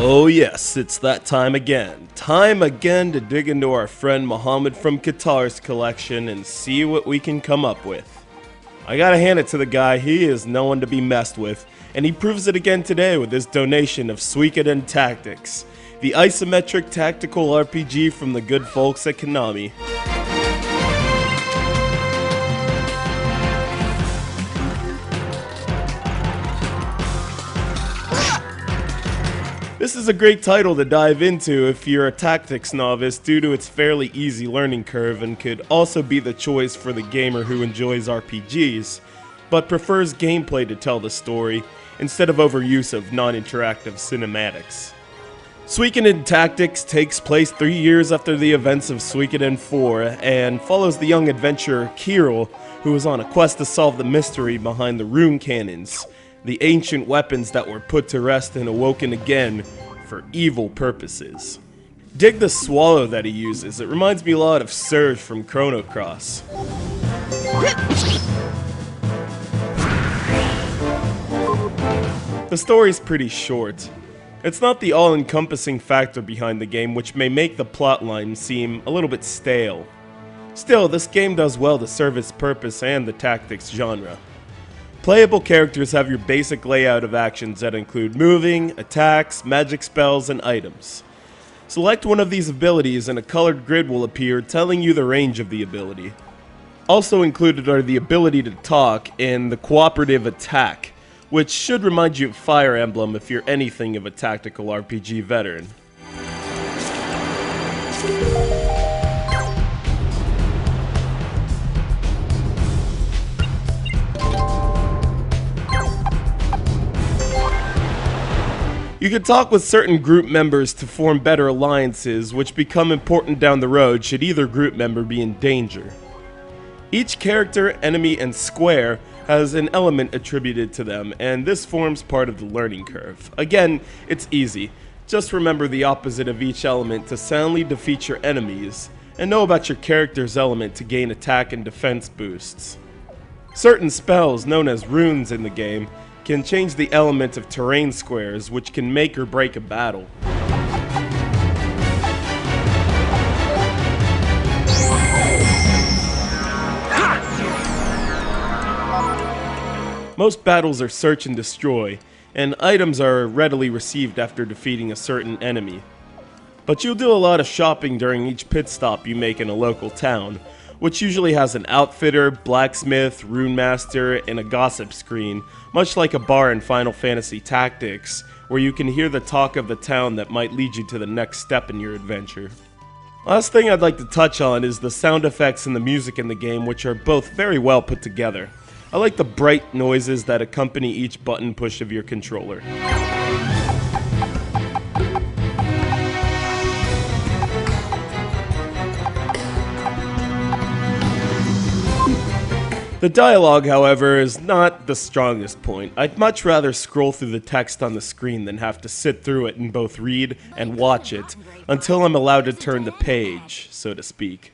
Oh yes, it's that time again. Time again to dig into our friend Muhammad from Qatar's collection and see what we can come up with. I gotta hand it to the guy, he is no one to be messed with, and he proves it again today with his donation of SUIKODEN Tactics, the isometric tactical RPG from the good folks at Konami. This is a great title to dive into if you're a tactics novice due to its fairly easy learning curve, and could also be the choice for the gamer who enjoys RPGs, but prefers gameplay to tell the story instead of overuse of non-interactive cinematics. SUIKODEN Tactics takes place 3 years after the events of SUIKODEN 4 and follows the young adventurer Kirill, who is on a quest to solve the mystery behind the rune cannons, the ancient weapons that were put to rest and awoken again for evil purposes. Dig the swallow that he uses, it reminds me a lot of Surge from Chrono Cross. The story's pretty short. It's not the all-encompassing factor behind the game, which may make the plotline seem a little bit stale. Still, this game does well to serve its purpose and the tactics genre. Playable characters have your basic layout of actions that include moving, attacks, magic spells, and items. Select one of these abilities and a colored grid will appear telling you the range of the ability. Also included are the ability to talk and the cooperative attack, which should remind you of Fire Emblem if you're anything of a tactical RPG veteran. You can talk with certain group members to form better alliances, which become important down the road should either group member be in danger. Each character, enemy, and square has an element attributed to them, and this forms part of the learning curve. Again, it's easy. Just remember the opposite of each element to soundly defeat your enemies, and know about your character's element to gain attack and defense boosts. Certain spells, known as runes in the game, can change the element of terrain squares, which can make or break a battle. Most battles are search and destroy, and items are readily received after defeating a certain enemy. But you'll do a lot of shopping during each pit stop you make in a local town, which usually has an outfitter, blacksmith, rune master, and a gossip screen, much like a bar in Final Fantasy Tactics, where you can hear the talk of the town that might lead you to the next step in your adventure. Last thing I'd like to touch on is the sound effects and the music in the game, which are both very well put together. I like the bright noises that accompany each button push of your controller. The dialogue, however, is not the strongest point. I'd much rather scroll through the text on the screen than have to sit through it and both read and watch it until I'm allowed to turn the page, so to speak.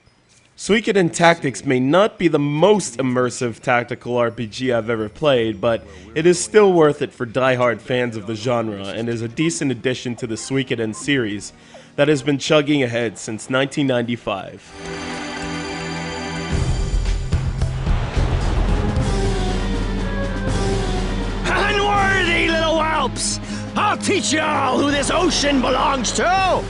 SUIKODEN Tactics may not be the most immersive tactical RPG I've ever played, but it is still worth it for die-hard fans of the genre and is a decent addition to the SUIKODEN series that has been chugging ahead since 1995. Unworthy little whelps! I'll teach you all who this ocean belongs to!